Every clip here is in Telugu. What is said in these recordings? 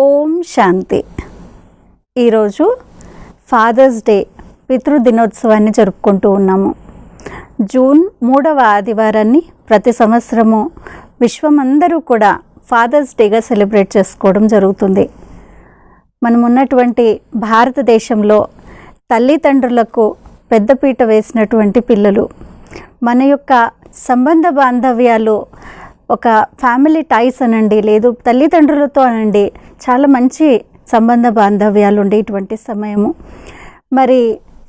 ఓం శాంతి. ఈరోజు ఫాదర్స్ డే పితృదినోత్సవాన్ని జరుపుకుంటూ ఉన్నాము. జూన్ 3వ ఆదివారాన్ని ప్రతి సంవత్సరము విశ్వమందరూ కూడా ఫాదర్స్ డేగా సెలబ్రేట్ చేసుకోవడం జరుగుతుంది. మనం ఉన్నటువంటి భారతదేశంలో తల్లిదండ్రులకు పెద్దపీట వేసినటువంటి పిల్లలు, మన యొక్క సంబంధ బాంధవ్యాలు ఒక ఫ్యామిలీ టైస్ అనండి, లేదు తల్లిదండ్రులతో అనండి, చాలా మంచి సంబంధ బాంధవ్యాలు ఉండేటువంటి సమయము. మరి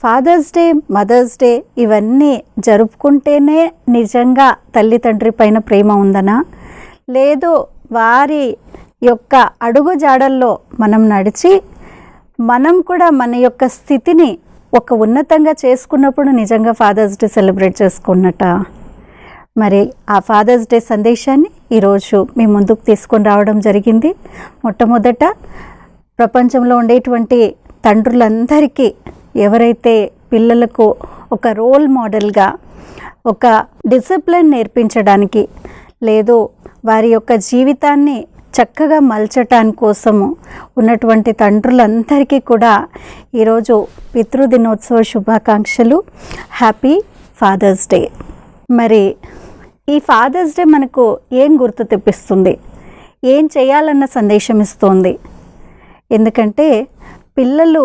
ఫాదర్స్ డే, మదర్స్ డే ఇవన్నీ జరుపుకుంటేనే నిజంగా తల్లిదండ్రి పైన ప్రేమ ఉందనా, లేదు వారి యొక్క అడుగు జాడల్లో మనం నడిచి మనం కూడా మన యొక్క స్థితిని ఒక ఉన్నతంగా చేసుకున్నప్పుడు నిజంగా ఫాదర్స్ డే సెలబ్రేట్ చేసుకున్నట. మరి ఆ ఫాదర్స్ డే సందేశాన్ని ఈరోజు మీ ముందుకు తీసుకొని రావడం జరిగింది. మొట్టమొదట ప్రపంచంలో ఉండేటువంటి తండ్రులందరికీ ఎవరైతే పిల్లలకు ఒక రోల్ మోడల్గా, ఒక డిసిప్లిన్ నేర్పించడానికి, లేదు వారి యొక్క జీవితాన్ని చక్కగా మలచటానికి కోసము ఉన్నటువంటి తండ్రులందరికీ కూడా ఈరోజు పితృదినోత్సవ శుభాకాంక్షలు. Happy Father's Day. మరి ఈ ఫాదర్స్ డే మనకు ఏం గుర్తు తెప్పిస్తుంది, ఏం చేయాలన్న సందేశం ఇస్తుంది? ఎందుకంటే పిల్లలు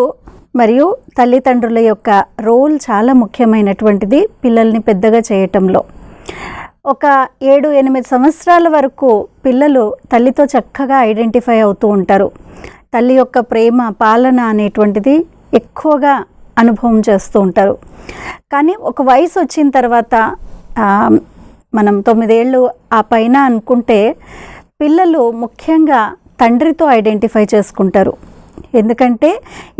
మరియు తల్లిదండ్రుల యొక్క రోల్ చాలా ముఖ్యమైనటువంటిది పిల్లల్ని పెద్దగా చేయటంలో. ఒక 7-8 సంవత్సరాల వరకు పిల్లలు తల్లితో చక్కగా ఐడెంటిఫై అవుతూ ఉంటారు. తల్లి యొక్క ప్రేమ, పాలన అనేటువంటిది ఎక్కువగా అనుభవం చేస్తూ ఉంటారు. కానీ ఒక వయసు వచ్చిన తర్వాత మనం 9 ఏళ్ళు ఆ పైన అనుకుంటే పిల్లలు ముఖ్యంగా తండ్రితో ఐడెంటిఫై చేసుకుంటారు. ఎందుకంటే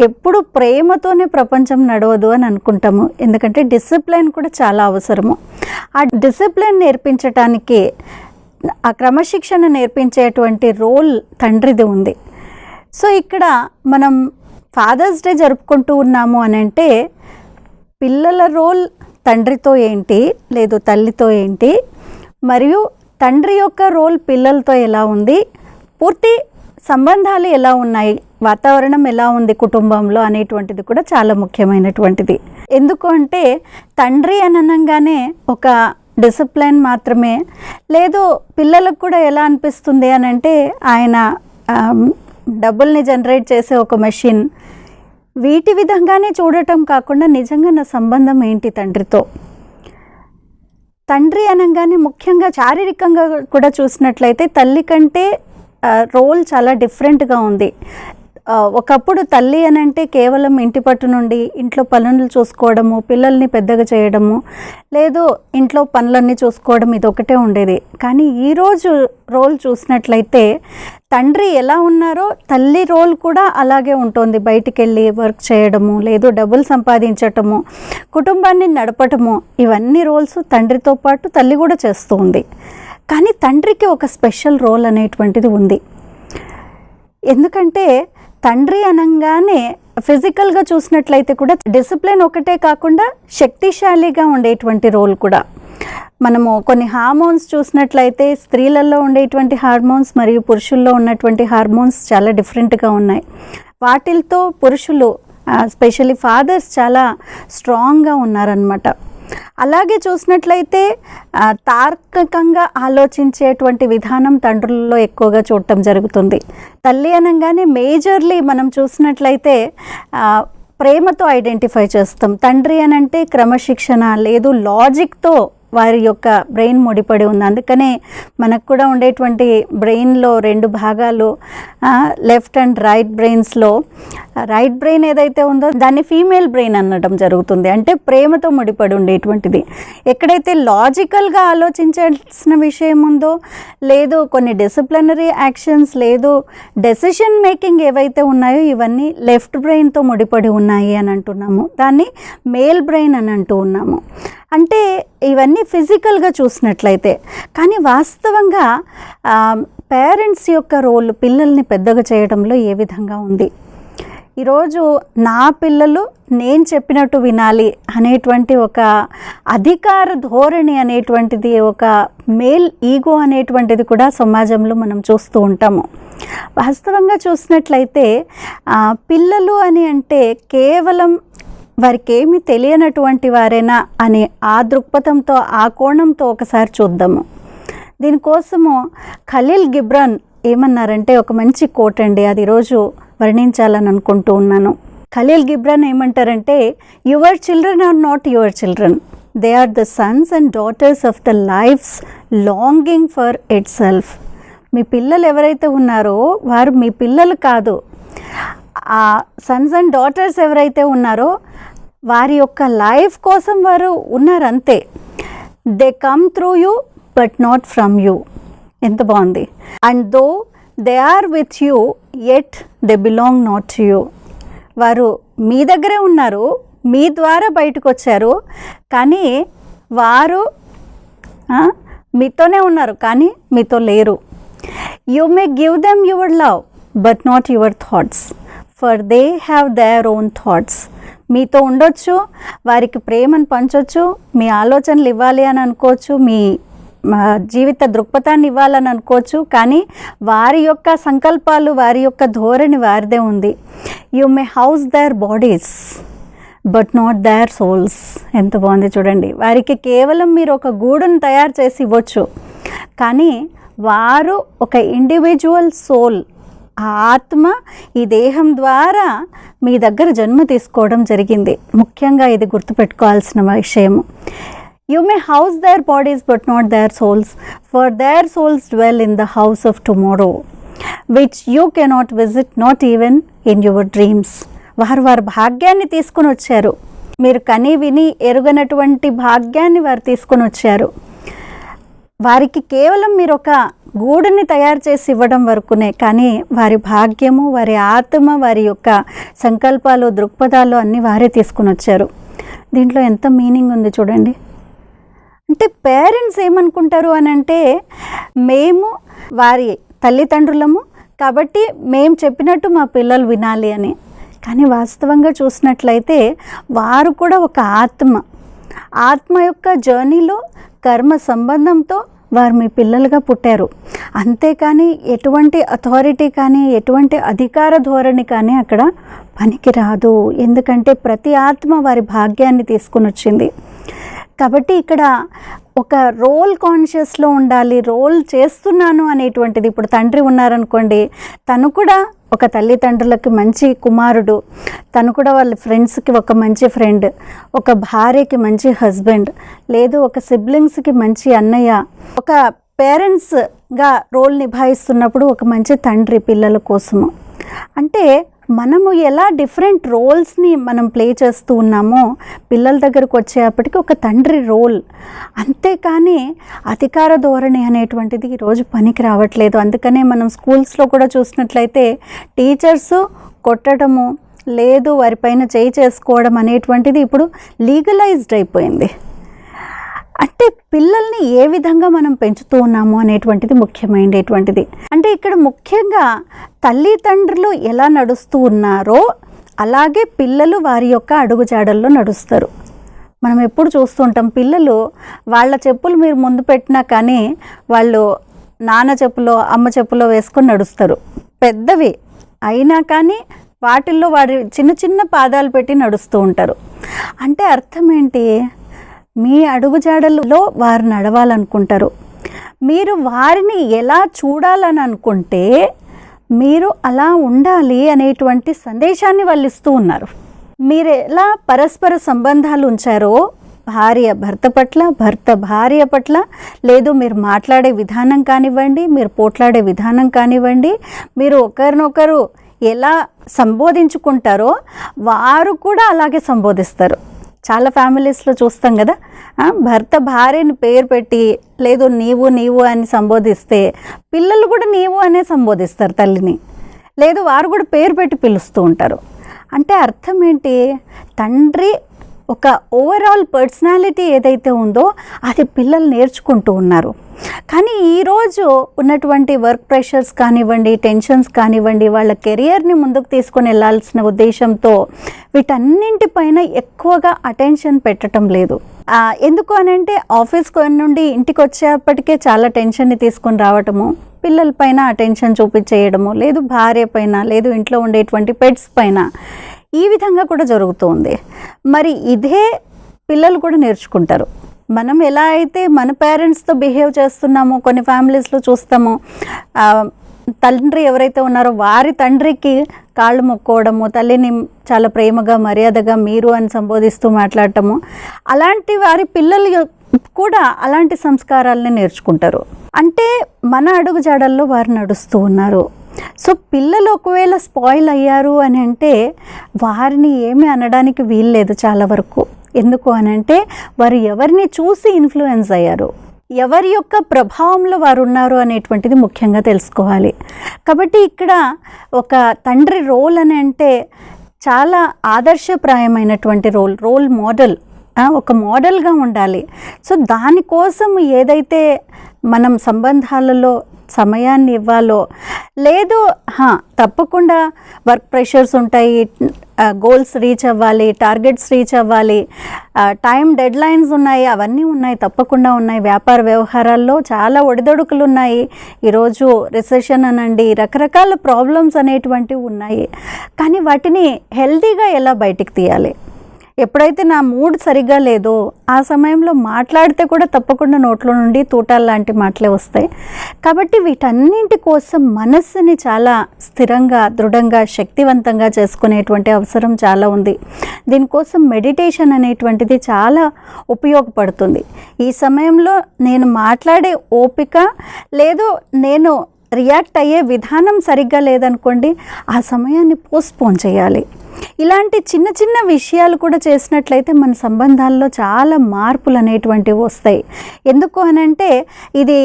ఎప్పుడు ప్రేమతోనే ప్రపంచం నడవదు అని అనుకుంటాము. ఎందుకంటే డిసిప్లిన్ కూడా చాలా అవసరము. ఆ డిసిప్లిన్ నేర్పించటానికి, ఆ క్రమశిక్షణ నేర్పించేటువంటి రోల్ తండ్రిది ఉంది. సో ఇక్కడ మనం ఫాదర్స్ డే జరుపుకుంటూ ఉన్నాము అని అంటే పిల్లల రోల్ తండ్రితో ఏంటి, లేదు తల్లితో ఏంటి, మరియు తండ్రి యొక్క రోల్ పిల్లలతో ఎలా ఉంది, పూర్తి సంబంధాలు ఎలా ఉన్నాయి, వాతావరణం ఎలా ఉంది కుటుంబంలో అనేటువంటిది కూడా చాలా ముఖ్యమైనటువంటిది. ఎందుకు అంటే తండ్రి అనగానే ఒక డిసిప్లిన్ మాత్రమే లేదు, పిల్లలకు కూడా ఎలా అనిపిస్తుంది అని అంటే ఆయన డబ్బుల్ని జనరేట్ చేసే ఒక మెషిన్, వీటి విధంగానే చూడటం కాకుండా నిజంగా నా సంబంధం ఏంటి తండ్రితో. తండ్రి అనగానే ముఖ్యంగా శారీరకంగా కూడా చూసినట్లయితే తల్లి కంటే రోల్ చాలా డిఫరెంట్గా ఉంది. ఒకప్పుడు తల్లి అనంటే కేవలం ఇంటి పట్టు నుండి ఇంట్లో పనులు చూసుకోవడము, పిల్లల్ని పెద్దగా చేయడము, లేదు ఇంట్లో పనులన్నీ చూసుకోవడం, ఇది ఒకటే ఉండేది. కానీ ఈరోజు రోల్ చూసినట్లయితే తండ్రి ఎలా ఉన్నారో తల్లి రోల్ కూడా అలాగే ఉంటుంది. బయటికి వెళ్ళి వర్క్ చేయడము, లేదు డబ్బులు సంపాదించటము, కుటుంబాన్ని నడపటము, ఇవన్నీ రోల్స్ తండ్రితో పాటు తల్లి కూడా చేస్తూ ఉంది. కానీ తండ్రికి ఒక స్పెషల్ రోల్ అనేటువంటిది ఉంది. ఎందుకంటే తండ్రి అనగానే ఫిజికల్గా చూసినట్లయితే కూడా డిసిప్లిన్ ఒకటే కాకుండా శక్తిశాలిగా ఉండేటువంటి రోల్ కూడా. మనము కొన్ని హార్మోన్స్ చూసినట్లయితే స్త్రీలలో ఉండేటువంటి హార్మోన్స్ మరియు పురుషుల్లో ఉన్నటువంటి హార్మోన్స్ చాలా డిఫరెంట్గా ఉన్నాయి. వాటితో పురుషులు స్పెషల్లీ ఫాదర్స్ చాలా స్ట్రాంగ్గా ఉన్నారనమాట. అలాగే చూసినట్లయితే తార్కికంగా ఆలోచించేటువంటి విధానం తండ్రులలో ఎక్కువగా చూడటం జరుగుతుంది. తల్లి అనగానే మేజర్లీ మనం చూసినట్లయితే ప్రేమతో ఐడెంటిఫై చేస్తాం. తండ్రి అనంటే క్రమశిక్షణ, లేదు లాజిక్తో వారి యొక్క బ్రెయిన్ ముడిపడి ఉంది. అందుకనే మనకు కూడా ఉండేటువంటి బ్రెయిన్లో 2 భాగాలు, లెఫ్ట్ అండ్ రైట్ బ్రెయిన్స్లో రైట్ బ్రెయిన్ ఏదైతే ఉందో దాన్ని ఫీమేల్ బ్రెయిన్ అనడం జరుగుతుంది. అంటే ప్రేమతో ముడిపడి ఉండేటువంటిది. ఎక్కడైతే లాజికల్గా ఆలోచించాల్సిన విషయం ఉందో, లేదు కొన్ని డిసిప్లినరీ యాక్షన్స్, లేదు డెసిషన్ మేకింగ్ ఏవైతే ఉన్నాయో ఇవన్నీ లెఫ్ట్ బ్రెయిన్తో ముడిపడి ఉన్నాయి అని అంటున్నాము. దాన్ని మేల్ బ్రెయిన్ అని అంటూ ఉన్నాము. అంటే ఇవన్నీ ఫిజికల్గా చూసినట్లయితే, కానీ వాస్తవంగా పేరెంట్స్ యొక్క రోల్ పిల్లల్ని పెద్దగా చేయడంలో ఏ విధంగా ఉంది? ఈరోజు నా పిల్లలు నేను చెప్పినట్టు వినాలి అనేటువంటి ఒక అధికార ధోరణి అనేటువంటిది, ఒక మేల్ ఈగో అనేటువంటిది కూడా సమాజంలో మనం చూస్తూ ఉంటాము. వాస్తవంగా చూసినట్లయితే పిల్లలు అని అంటే కేవలం వారికి ఏమీ తెలియనటువంటి వారేనా అని ఆ దృక్పథంతో ఆ కోణంతో ఒకసారి చూద్దాము. దీనికోసము ఖలీల్ గిబ్రాన్ ఏమన్నారంటే ఒక మంచి కోట్ అండి, అది ఈరోజు వర్ణించాలని అనుకుంటూ ఉన్నాను. ఖలీల్ గిబ్రాన్ ఏమంటారంటే, your children are not your children, they are the sons and daughters of the life's longing for itself. మీ పిల్లలు ఎవరైతే ఉన్నారో వారు మీ పిల్లలు కాదు, ఆ సన్స్ అండ్ డాటర్స్ ఎవరైతే ఉన్నారో వారి యొక్క లైఫ్ కోసం వారు ఉన్నారు అంతే. They come through you but not from you. ఎంత బాగుంది. And though they are with you yet they belong not to you. వారు మీ దగ్గరే ఉన్నారు, మీ ద్వారా బయటకు వచ్చారు, కానీ వారు మీతోనే ఉన్నారు కానీ మీతో లేరు. You may give them your love but not your thoughts, for they have their own thoughts. మీతో ఉండొచ్చు, వారికి ప్రేమను పంచవచ్చు, మీ ఆలోచనలు ఇవ్వాలి అని అనుకోవచ్చు, మీ జీవిత దృక్పథాన్ని ఇవ్వాలని అనుకోవచ్చు, కానీ వారి యొక్క సంకల్పాలు వారి యొక్క ధోరణి వారిదే ఉంది. You may house their bodies but not their souls. ఎంత బాగుంది చూడండి. వారికి కేవలం మీరు ఒక గూడును తయారు చేసి ఇవ్వచ్చు, కానీ వారు ఒక ఇండివిజువల్ సోల్, ఆ ఆత్మ ఈ దేహం ద్వారా మీ దగ్గర జన్మ తీసుకోవడం జరిగింది. ముఖ్యంగా ఇది గుర్తుపెట్టుకోవాల్సిన విషయము. You may house their bodies but not their souls, for their souls dwell in the house of tomorrow, which you cannot visit not even in your dreams. వారి భాగ్యాన్ని తీసుకుని వచ్చారు, మీరు కని విని ఎరుగనటువంటి భాగ్యాన్ని వారు తీసుకొని వచ్చారు. వారికి కేవలం మీరు ఒక గూడుని తయారు చేసి ఇవ్వడం వరకునే, కానీ వారి భాగ్యము, వారి ఆత్మ, వారి యొక్క సంకల్పాలు, దృక్పథాలు అన్నీ వారే తీసుకుని వచ్చారు. దీంట్లో ఎంత మీనింగ్ ఉంది చూడండి. అంటే పేరెంట్స్ ఏమనుకుంటారు అని అంటే, మేము వారి తల్లిదండ్రులము కాబట్టి మేము చెప్పినట్టు మా పిల్లలు వినాలి అని. కానీ వాస్తవంగా చూసినట్లయితే వారు కూడా ఒక ఆత్మ యొక్క జర్నీలో కర్మ సంబంధంతో వారు మీ పిల్లలుగా పుట్టారు. అంతేకాని ఎటువంటి అథారిటీ కానీ ఎటువంటి అధికార ధోరణి కానీ అక్కడ పనికిరాదు. ఎందుకంటే ప్రతి ఆత్మ వారి భాగ్యాన్ని తీసుకుని వచ్చింది. కాబట్టి ఇక్కడ ఒక రోల్ కాన్షియస్లో ఉండాలి, రోల్ చేస్తున్నాను అనేటువంటిది. ఇప్పుడు తండ్రి ఉన్నారనుకోండి, తను కూడా ఒక తల్లిదండ్రులకి మంచి కుమారుడు, తను కూడా వాళ్ళ ఫ్రెండ్స్కి ఒక మంచి ఫ్రెండ్, ఒక భార్యకి మంచి హస్బెండ్, లేదు ఒక సిబ్లింగ్స్కి మంచి అన్నయ్య, ఒక పేరెంట్స్గా రోల్ నిభాయిస్తున్నప్పుడు ఒక మంచి తండ్రి పిల్లల కోసము. అంటే మనము ఎలా డిఫరెంట్ రోల్స్ని మనం ప్లే చేస్తూ ఉన్నామో పిల్లల దగ్గరకు వచ్చేప్పటికి ఒక తండ్రి రోల్. అంతేకాని అధికార ధోరణి అనేటువంటిది ఈరోజు పనికి రావట్లేదు. అందుకనే మనం స్కూల్స్లో కూడా చూసినట్లయితే టీచర్స్ కొట్టడము, లేదు వారిపైన చేయి చేసుకోవడం అనేటువంటిది ఇప్పుడు లీగలైజ్డ్ అయిపోయింది. అంటే పిల్లల్ని ఏ విధంగా మనం పెంచుతూ ఉన్నాము అనేటువంటిది ముఖ్యమైనటువంటిది. అంటే ఇక్కడ ముఖ్యంగా తల్లిదండ్రులు ఎలా నడుస్తూ ఉన్నారో అలాగే పిల్లలు వారి యొక్క అడుగుజాడల్లో నడుస్తారు. మనం ఎప్పుడు చూస్తుంటాం, పిల్లలు వాళ్ళ చెప్పులు మీరు ముందు పెట్టినా కానీ వాళ్ళు నాన్న చెప్పులో అమ్మ చెప్పులో వేసుకొని నడుస్తారు. పెద్దవి అయినా కానీ వాటిల్లో వారి చిన్న చిన్న పాదాలు పెట్టి నడుస్తూ ఉంటారు. అంటే అర్థం ఏంటి? మీ అడుగుజాడలలో వారు నడవాలనుకుంటారు. మీరు వారిని ఎలా చూడాలని అనుకుంటే మీరు అలా ఉండాలి అనేటువంటి సందేశాన్ని వాళ్ళు ఇస్తూ ఉన్నారు. మీరు ఎలా పరస్పర సంబంధాలు ఉంచారో భార్య భర్త పట్ల, భర్త భార్య పట్ల, లేదు మీరు మాట్లాడే విధానం కానివ్వండి, మీరు పోట్లాడే విధానం కానివ్వండి, మీరు ఒకరినొకరు ఎలా సంబోధించుకుంటారో వారు కూడా అలాగే సంబోధిస్తారు. చాలా ఫ్యామిలీస్లో చూస్తాం కదా, భర్త భార్యని పేరు పెట్టి లేదు నీవు అని సంబోధిస్తే పిల్లలు కూడా నీవు అనే సంబోధిస్తారు తల్లిని, లేదు వారు కూడా పేరు పెట్టి పిలుస్తూ ఉంటారు. అంటే అర్థం ఏంటి? తండ్రి ఒక ఓవరాల్ పర్సనాలిటీ ఏదైతే ఉందో అది పిల్లలు నేర్చుకుంటూ ఉన్నారు. కానీ ఈరోజు ఉన్నటువంటి వర్క్ ప్రెషర్స్ కానివ్వండి, టెన్షన్స్ కానివ్వండి, వాళ్ళ కెరియర్ని ముందుకు తీసుకొని వెళ్ళాల్సిన ఉద్దేశంతో వీటన్నింటిపైన ఎక్కువగా అటెన్షన్ పెట్టడం లేదు. ఎందుకు అనంటే ఆఫీస్ నుండి ఇంటికి వచ్చేప్పటికే చాలా టెన్షన్ని తీసుకొని రావటము, పిల్లలపైన అటెన్షన్ చూపించేయడము, లేదు భార్య పైన, లేదు ఇంట్లో ఉండేటువంటి పెట్స్ పైన, ఈ విధంగా కూడా జరుగుతుంది. మరి ఇదే పిల్లలు కూడా నేర్చుకుంటారు. మనం ఎలా అయితే మన పేరెంట్స్తో బిహేవ్ చేస్తున్నామో కొన్ని ఫ్యామిలీస్లో చూస్తాము, తండ్రి ఎవరైతే ఉన్నారో వారి తండ్రికి కాళ్ళు మొక్కోవడము, తల్లిని చాలా ప్రేమగా మర్యాదగా మీరు అని సంబోధిస్తూ మాట్లాడటము, అలాంటి వారి పిల్లలు కూడా అలాంటి సంస్కారాలని నేర్చుకుంటారు. అంటే మన అడుగుజాడల్లో వారు నడుస్తూ ఉన్నారు. సో పిల్లలు ఒకవేళ స్పాయిల్ అయ్యారు అని అంటే వారిని ఏమీ అనడానికి వీల్లేదు చాలా వరకు. ఎందుకు అని అంటే వారు ఎవరిని చూసి ఇన్ఫ్లుయెన్స్ అయ్యారు, ఎవరి యొక్క ప్రభావంలో వారు ఉన్నారు అనేటువంటిది ముఖ్యంగా తెలుసుకోవాలి. కాబట్టి ఇక్కడ ఒక తండ్రి రోల్ అని అంటే చాలా ఆదర్శప్రాయమైనటువంటి రోల్ మోడల్, ఒక మోడల్గా ఉండాలి. సో దానికోసం ఏదైతే మనం సంబంధాలలో సమయాన్ని ఇవ్వాలో, లేదు తప్పకుండా వర్క్ ప్రెషర్స్ ఉంటాయి, గోల్స్ రీచ్ అవ్వాలి, టార్గెట్స్ రీచ్ అవ్వాలి, టైం డెడ్ లైన్స్ ఉన్నాయి, అవన్నీ ఉన్నాయి, తప్పకుండా ఉన్నాయి. వ్యాపార వ్యవహారాల్లో చాలా ఒడిదొడుకులు ఉన్నాయి. ఈరోజు రిసెషన్ అనండి, రకరకాల ప్రాబ్లమ్స్ అనేటువంటివి ఉన్నాయి. కానీ వాటిని హెల్తీగా ఎలా బయటికి తీయాలి? ఎప్పుడైతే నా మూడ్ సరిగ్గా లేదో ఆ సమయంలో మాట్లాడితే కూడా తప్పకుండా నోట్లో నుండి తూటాలు లాంటి మాటలే వస్తాయి. కాబట్టి వీటన్నింటి కోసం మనస్సుని చాలా స్థిరంగా, దృఢంగా, శక్తివంతంగా చేసుకునేటువంటి అవసరం చాలా ఉంది. దీనికోసం మెడిటేషన్ అనేటువంటిది చాలా ఉపయోగపడుతుంది. ఈ సమయంలో నేను మాట్లాడే ఓపిక లేదు, నేను రియాక్ట్ అయ్యే విధానం సరిగ్గా లేదనుకోండి, ఆ సమయాన్ని పోస్ట్పోన్ చేయాలి. ఇలాంటి చిన్న చిన్న విషయాలు కూడా చేసినట్లయితే మన సంబంధాల్లో చాలా మార్పులు అనేటువంటివి వస్తాయి. ఎందుకు అనంటే ఇది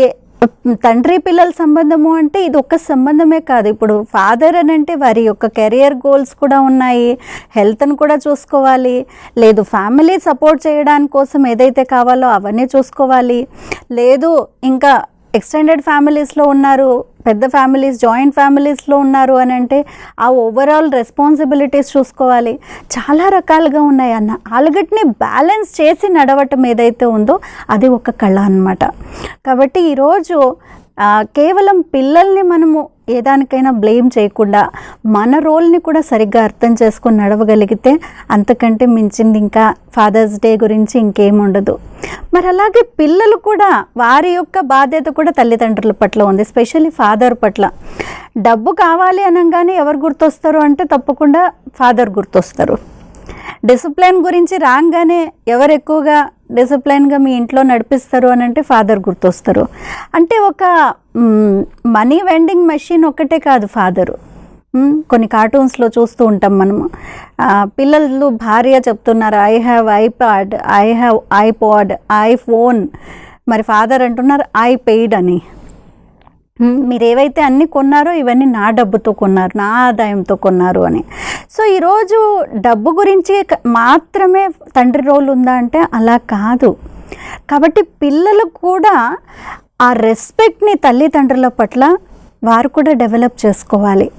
తండ్రి పిల్లల సంబంధము అంటే ఇది ఒక్క సంబంధమే కాదు. ఇప్పుడు ఫాదర్ అని అంటే వారి యొక్క కెరియర్ గోల్స్ కూడా ఉన్నాయి, హెల్త్ని కూడా చూసుకోవాలి, లేదు ఫ్యామిలీ సపోర్ట్ చేయడానికి కోసం ఏదైతే కావాలో అవన్నీ చూసుకోవాలి, లేదు ఇంకా ఎక్స్టెండెడ్ ఫ్యామిలీస్లో ఉన్నారు, పెద్ద ఫ్యామిలీస్, జాయింట్ ఫ్యామిలీస్లో ఉన్నారు అని అంటే ఆ ఓవరాల్ రెస్పాన్సిబిలిటీస్ చూసుకోవాలి. చాలా రకాలుగా ఉన్నాయి. ఆలుగడ్డని బ్యాలెన్స్ చేసి నడవటం ఏదైతే ఉందో అది ఒక కళ అన్నమాట. కాబట్టి ఈరోజు కేవలం పిల్లల్ని మనము ఏదానికైనా బ్లేమ్ చేయకుండా మన రోల్ని కూడా సరిగ్గా అర్థం చేసుకొని నడవగలిగితే అంతకంటే మించింది ఇంకా ఫాదర్స్ డే గురించి ఇంకేముండదు. మరి అలాగే పిల్లలు కూడా వారి యొక్క బాధ్యత కూడా తల్లిదండ్రుల పట్ల ఉంది, ఎస్పెషల్లీ ఫాదర్ పట్ల. డబ్బు కావాలి అనగానే ఎవరు గుర్తొస్తారు అంటే తప్పకుండా ఫాదర్ గుర్తొస్తారు. డిసిప్లైన్ గురించి రాగానే ఎవరు ఎక్కువగా డిసిప్లైన్గా మీ ఇంట్లో నడిపిస్తారు అని అంటే ఫాదర్ గుర్తొస్తారు. అంటే ఒక మనీ వెండింగ్ మెషిన్ ఒక్కటే కాదు ఫాదరు. కొన్ని కార్టూన్స్లో చూస్తూ ఉంటాం మనము, పిల్లలు భార్య చెప్తున్నారు I have iPad, I have iPod, iPhone, మరి ఫాదర్ అంటున్నారు ఐ పెయిడ్ అని. మీరు ఏవైతే అన్నీ కొన్నారో ఇవన్నీ నా డబ్బుతో కొన్నారు, నా ఆదాయంతో కొన్నారు అని. సో ఈరోజు డబ్బు గురించి మాత్రమే తండ్రి రోల్ ఉందా అంటే అలా కాదు. కాబట్టి పిల్లలు కూడా ఆ రెస్పెక్ట్ని తల్లిదండ్రుల పట్ల వారు కూడా డెవలప్ చేసుకోవాలి.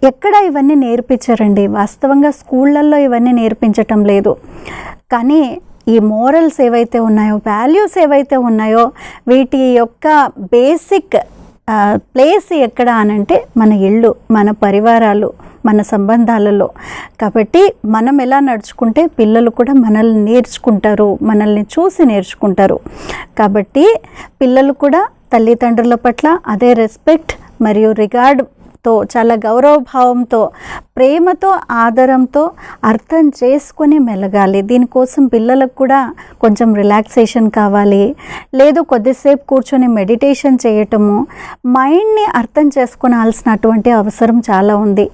ఎక్కడ ఇవన్నీ నేర్పించారండి? వాస్తవంగా స్కూళ్ళల్లో ఇవన్నీ నేర్పించటం లేదు. కానీ ఈ మోరల్స్ ఏవైతే ఉన్నాయో, వాల్యూస్ ఏవైతే ఉన్నాయో, వీటి యొక్క బేసిక్ ప్లేస్ ఎక్కడ అనంటే మన ఇళ్ళు, మన పరివారాలు, మన సంబంధాలలో. కాబట్టి మనం ఎలా నడుచుకుంటే పిల్లలు కూడా మనల్ని నేర్చుకుంటారు, మనల్ని చూసి నేర్చుకుంటారు. కాబట్టి పిల్లలు కూడా తల్లిదండ్రుల పట్ల అదే రెస్పెక్ట్ మరియు రిగార్డ్తో, చాలా గౌరవభావంతో, ప్రేమతో, ఆదరంతో అర్థం చేసుకొని మెలగాలి. దీనికోసం పిల్లలకు కూడా కొంచెం రిలాక్సేషన్ కావాలి, లేదు కొద్దిసేపు కూర్చొని మెడిటేషన్ చేయటము, మైండ్ని అర్థం చేసుకోవాల్సినటువంటి అవసరం చాలా ఉంది.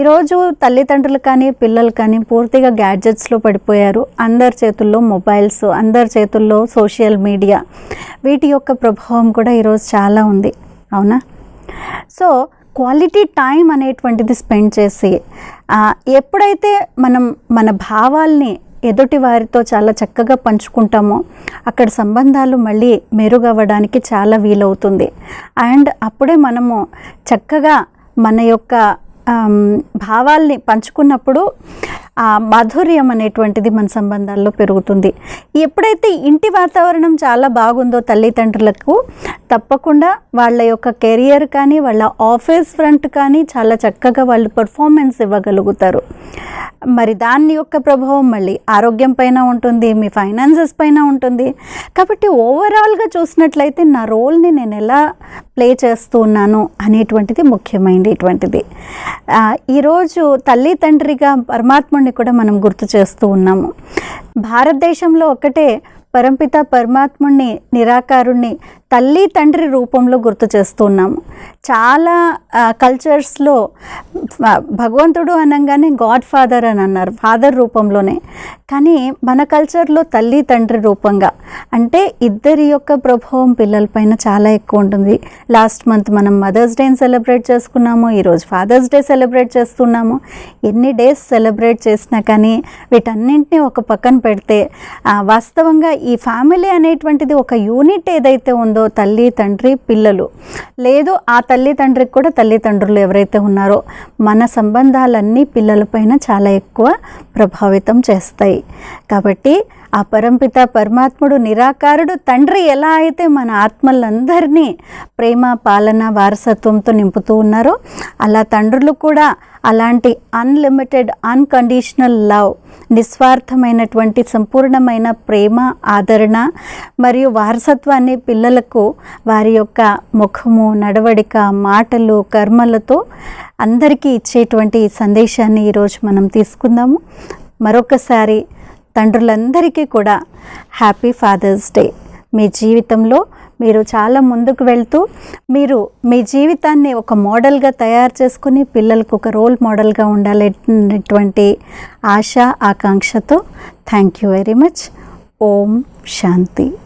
ఈరోజు తల్లిదండ్రులు కానీ పిల్లలు కానీ పూర్తిగా గ్యాడ్జెట్స్లో పడిపోయారు. అందరి చేతుల్లో మొబైల్స్, అందరి చేతుల్లో సోషల్ మీడియా, వీటి యొక్క ప్రభావం కూడా ఈరోజు చాలా ఉంది, అవునా? సో క్వాలిటీ టైం అనేటువంటిది స్పెండ్ చేసి ఎప్పుడైతే మనం మన భావాల్ని ఎదుటి వారితో చాలా చక్కగా పంచుకుంటామో అక్కడ సంబంధాలు మళ్ళీ మెరుగవ్వడానికి చాలా వీలవుతుంది. అండ్ అప్పుడే మనము చక్కగా మన యొక్క భావాల్ని పంచుకున్నప్పుడు ఆ మాధుర్యం అనేటువంటిది మన సంబంధాల్లో పెరుగుతుంది. ఎప్పుడైతే ఇంటి వాతావరణం చాలా బాగుందో తల్లిదండ్రులకు, తప్పకుండా వాళ్ళ యొక్క కెరియర్ కానీ వాళ్ళ ఆఫీస్ ఫ్రంట్ కానీ చాలా చక్కగా వాళ్ళు పర్ఫార్మెన్స్ ఇవ్వగలుగుతారు. మరి దాని యొక్క ప్రభావం మళ్ళీ ఆరోగ్యం పైన ఉంటుంది, మీ ఫైనాన్సెస్ పైన ఉంటుంది. కాబట్టి ఓవరాల్గా చూసినట్లయితే నా రోల్ని నేను ఎలా ప్లే చేస్తూ ఉన్నాను అనేటువంటిది ముఖ్యమైనటువంటిది. ఈరోజు తల్లి తండ్రిగా పరమాత్ముడిని కూడా మనం గుర్తు చేస్తూ ఉన్నాము. భారతదేశంలో ఒకటే పరంపిత పరమాత్ముడిని, నిరాకారుణ్ణి తల్లి తండ్రి రూపంలో గుర్తు చేస్తున్నాము. చాలా కల్చర్స్లో భగవంతుడు అనగానే గాడ్ ఫాదర్ అని అన్నారు, ఫాదర్ రూపంలోనే. కానీ మన కల్చర్లో తల్లి తండ్రి రూపంగా, అంటే ఇద్దరి యొక్క ప్రభావం పిల్లలపైన చాలా ఎక్కువ ఉంటుంది. లాస్ట్ మంత్ మనం మదర్స్ డేని సెలబ్రేట్ చేసుకున్నాము, ఈరోజు ఫాదర్స్ డే సెలబ్రేట్ చేస్తున్నాము. ఎన్ని డేస్ సెలబ్రేట్ చేసినా కానీ వీటన్నింటినీ ఒక పక్కన పెడితే వాస్తవంగా ఈ ఫ్యామిలీ అనేటువంటిది ఒక యూనిట్ ఏదైతే ఉందో, తల్లి తండ్రి పిల్లలు, లేదు ఆ తల్లి తండ్రికి కూడా తల్లిదండ్రులు ఎవరైతే ఉన్నారో, మన సంబంధాలన్నీ పిల్లలపైన చాలా ఎక్కువ ప్రభావితం చేస్తాయి. కాబట్టి ఆ పరంపిత పరమాత్ముడు, నిరాకారుడు తండ్రి ఎలా అయితే మన ఆత్మలందరినీ ప్రేమ, పాలన, వారసత్వంతో నింపుతూ ఉన్నారో, అలా తండ్రులు కూడా అలాంటి అన్లిమిటెడ్, అన్కండిషనల్ లవ్, నిస్వార్థమైనటువంటి సంపూర్ణమైన ప్రేమ, ఆదరణ మరియు వారసత్వాన్ని పిల్లలకు వారి యొక్క ముఖము, నడవడిక, మాటలు, కర్మలతో అందరికీ ఇచ్చేటువంటి సందేశాన్ని ఈరోజు మనం తీసుకుందాము. మరొకసారి తండ్రులందరికీ కూడా హ్యాపీ ఫాదర్స్ డే. మీ జీవితంలో మీరు చాలా ముందుకు వెళ్తూ, మీరు మీ జీవితాన్ని ఒక మోడల్గా తయారు చేసుకుని పిల్లలకు ఒక రోల్ మోడల్గా ఉండాలనేటువంటి ఆశ, ఆకాంక్షతో thank you very much. Om Shanti.